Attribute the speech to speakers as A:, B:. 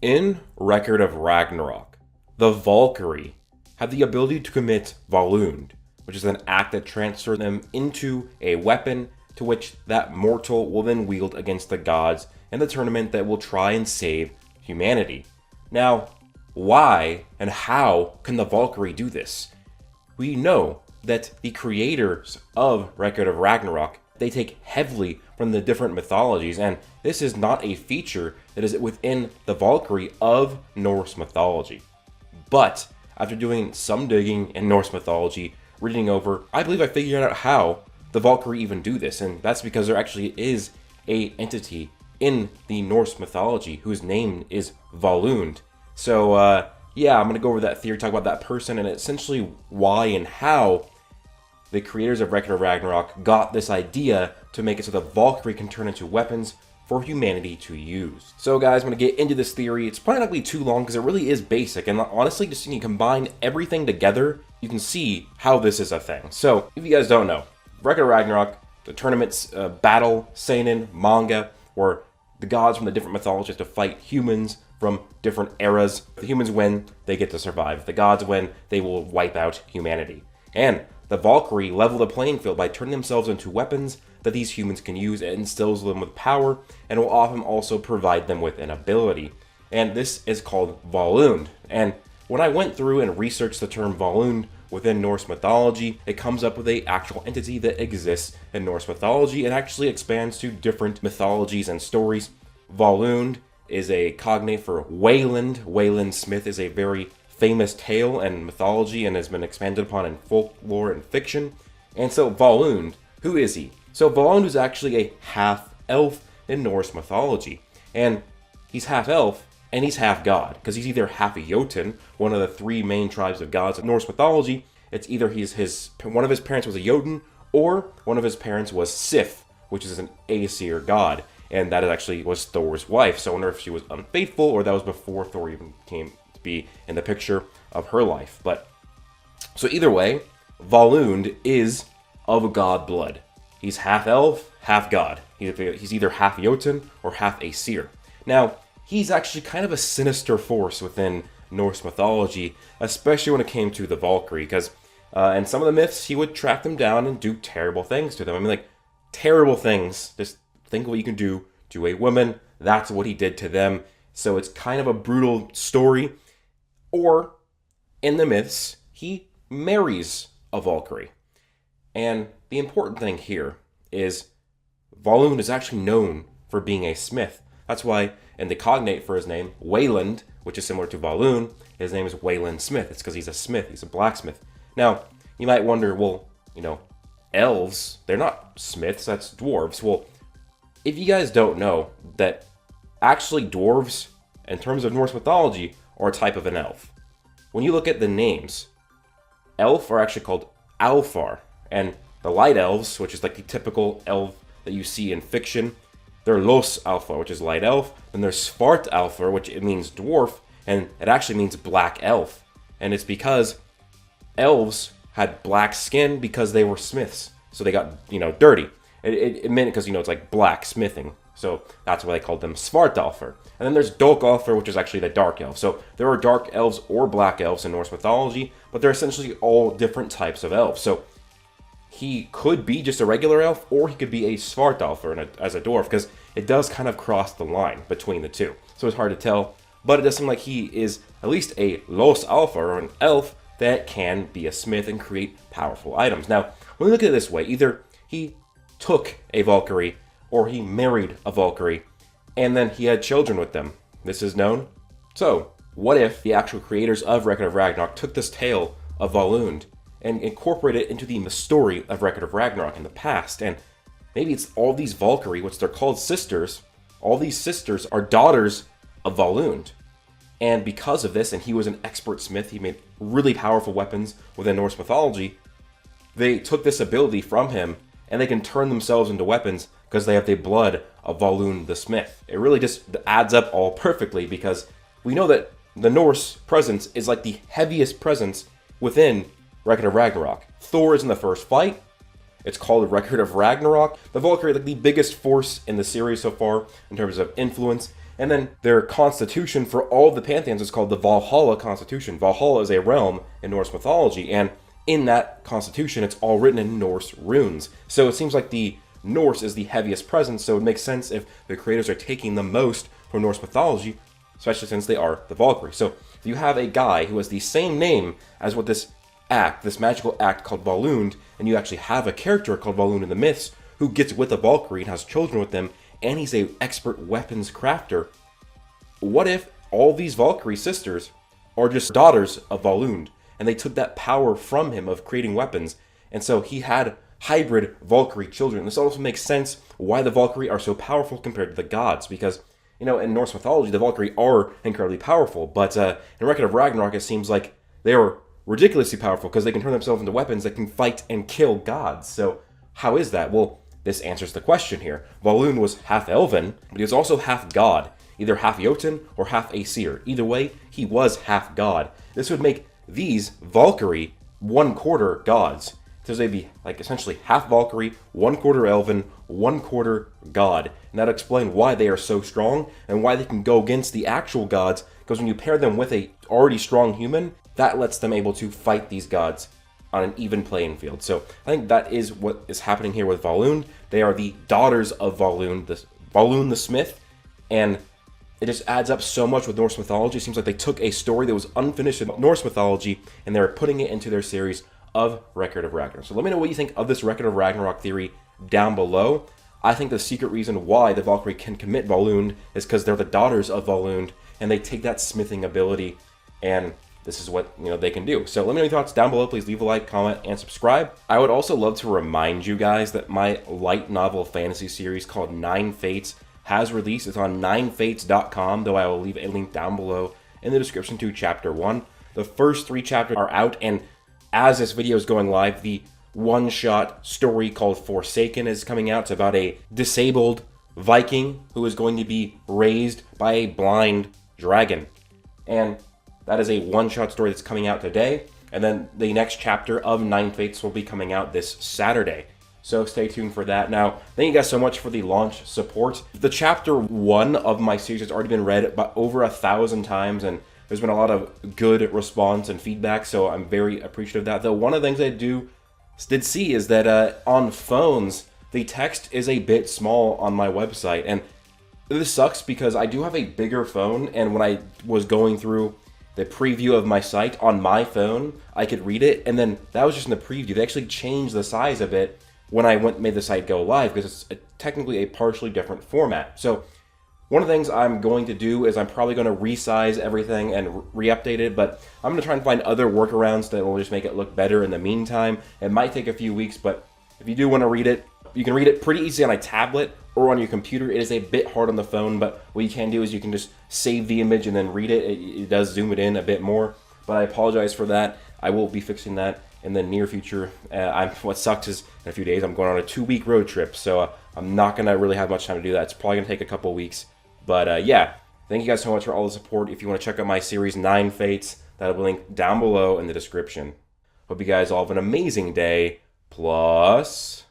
A: In Record of Ragnarok, the Valkyrie have the ability to commit Volund, which is an act that transfers them into a weapon to which that mortal will then wield against the gods in the tournament that will try and save humanity. Now, why and how can the Valkyrie do this? We know that the creators of Record of Ragnarok, they take heavily from the different mythologies, and this is not a feature that is within the Valkyrie of Norse mythology. But after doing some digging in Norse mythology, reading over, I believe I figured out how the Valkyrie even do this, and that's because there actually is a entity in the Norse mythology whose name is Volund. So yeah, I'm going to go over that theory, talk about that person, and essentially why and how the creators of Record of Ragnarok got this idea to make it so the Valkyrie can turn into weapons for humanity to use. So guys, I'm going to get into this theory. It's probably not going to be too long because it really is basic, and honestly, just when you combine everything together, you can see how this is a thing. So, if you guys don't know, Record of Ragnarok, the tournament's battle, seinen, manga, where the gods from the different mythologies have to fight humans from different eras. If the humans win, they get to survive. If the gods win, they will wipe out humanity. And the Valkyrie level the playing field by turning themselves into weapons that these humans can use. It instills them with power and will often also provide them with an ability. And this is called Volund. And when I went through and researched the term Volund within Norse mythology, it comes up with an actual entity that exists in Norse mythology and actually expands to different mythologies and stories. Volund is a cognate for Wayland. Wayland Smith is a very famous tale and mythology and has been expanded upon in folklore and fiction. And so Volund, who is he? So Volund is actually a half-elf in Norse mythology. And he's half-elf and he's half-god, because he's either half a Jotun, one of the three main tribes of gods of Norse mythology. It's either one of his parents was a Jotun, or one of his parents was Sif, which is an Aesir god. And that actually was Thor's wife. So I wonder if she was unfaithful or that was before Thor even came to be in the picture of her life. But so either way, Volund is of god blood. He's half elf, half god. He's either half Jotun or half Aesir. Now, he's actually kind of a sinister force within Norse mythology, especially when it came to the Valkyrie, because in some of the myths, he would track them down and do terrible things to them. I mean, like, terrible things. Just think of what you can do to a woman. That's what he did to them. So it's kind of a brutal story. Or, in the myths, he marries a Valkyrie. And the important thing here is Volund is actually known for being a smith. That's why in the cognate for his name, Wayland, which is similar to Volund, his name is Wayland Smith. It's because he's a smith. He's a blacksmith. Now, you might wonder, well, elves, they're not smiths. That's dwarves. Well, if you guys don't know that actually dwarves, in terms of Norse mythology, are a type of an elf. When you look at the names, elf are actually called Alfar, and the light elves, which is like the typical elf that you see in fiction, they're Los Alfar, which is light elf. Then there's Svart Alfar, which it means dwarf, and it actually means black elf. And it's because elves had black skin because they were smiths, so they got dirty. It meant because it's like black smithing, so that's why they called them Svartalfar. And then there's Dolkalfar, which is actually the dark elf. So there are dark elves or black elves in Norse mythology, but they're essentially all different types of elves. So he could be just a regular elf, or he could be a Svartalfar as a dwarf, because it does kind of cross the line between the two. So it's hard to tell, but it does seem like he is at least a Los Alfar, or an elf that can be a smith and create powerful items. Now, when we look at it this way, either he took a Valkyrie, or he married a Valkyrie, and then he had children with them. This is known. So, what if the actual creators of Record of Ragnarok took this tale of Volund and incorporated it into the story of Record of Ragnarok in the past? And maybe it's all these Valkyrie, which they're called sisters, all these sisters are daughters of Volund. And because of this, and he was an expert smith, he made really powerful weapons within Norse mythology, they took this ability from him, and they can turn themselves into weapons because they have the blood of Volund the Smith. It really just adds up all perfectly, because we know that the Norse presence is like the heaviest presence within Record of Ragnarok. Thor is in the first fight. It's called Record of Ragnarok. The Valkyrie, like the biggest force in the series so far in terms of influence. And then their constitution for all the pantheons is called the Valhalla Constitution. Valhalla is a realm in Norse mythology, and in that constitution, it's all written in Norse runes. So it seems like the Norse is the heaviest presence, so it makes sense if the creators are taking the most from Norse mythology, especially since they are the Valkyrie. So if you have a guy who has the same name as what this magical act called Volund, and you actually have a character called Volund in the myths who gets with a Valkyrie and has children with them, and he's an expert weapons crafter, what if all these Valkyrie sisters are just daughters of Volund, and they took that power from him of creating weapons, and so he had hybrid Valkyrie children? This also makes sense why the Valkyrie are so powerful compared to the gods, because, in Norse mythology, the Valkyrie are incredibly powerful, but in Record of Ragnarok, it seems like they are ridiculously powerful because they can turn themselves into weapons that can fight and kill gods. So how is that? Well, this answers the question here. Volund was half elven, but he was also half god, either half Jotun or half Aesir. Either way, he was half god. This would make these Valkyrie 1/4 gods. So they'd be like essentially half Valkyrie, 1/4 elven, 1/4 god. And that'll explain why they are so strong and why they can go against the actual gods, because when you pair them with a already strong human, that lets them able to fight these gods on an even playing field. So I think that is what is happening here with Volund. They are the daughters of Volund the Smith, and it just adds up so much with Norse mythology. It seems like they took a story that was unfinished in Norse mythology and they're putting it into their series of Record of Ragnarok. So let me know what you think of this Record of Ragnarok theory down below. I think the secret reason why the Valkyrie can commit Volund is because they're the daughters of Volund, and they take that smithing ability, and this is what they can do. So let me know your thoughts down below. Please leave a like, comment, and subscribe. I would also love to remind you guys that my light novel fantasy series called Nine Fates has released. It's on ninefates.com, though I will leave a link down below in the description to chapter 1. The first 3 chapters are out, and as this video is going live, the one-shot story called Forsaken is coming out. It's about a disabled Viking who is going to be raised by a blind dragon. And that is a one-shot story that's coming out today. And then the next chapter of Nine Fates will be coming out this Saturday. So stay tuned for that. Now, thank you guys so much for the launch support. The chapter 1 of my series has already been read about over 1,000 times, and there's been a lot of good response and feedback, so I'm very appreciative of that. Though one of the things I did see is that on phones, the text is a bit small on my website. And this sucks because I do have a bigger phone, and when I was going through the preview of my site on my phone, I could read it, and then that was just in the preview. They actually changed the size of it when I made the site go live, because it's technically a partially different format. So one of the things I'm going to do is I'm probably going to resize everything and re-update it, but I'm going to try and find other workarounds that will just make it look better in the meantime. It might take a few weeks, but if you do want to read it, you can read it pretty easily on a tablet or on your computer. It is a bit hard on the phone, but what you can do is you can just save the image and then read it. It does zoom it in a bit more, but I apologize for that. I will be fixing that in the near future. What sucks is in a few days I'm going on a 2-week road trip, so I'm not going to really have much time to do that. It's probably going to take a couple weeks, but yeah, thank you guys so much for all the support. If you want to check out my series 9 Fates, that'll be linked down below in the description. Hope you guys all have an amazing day, plus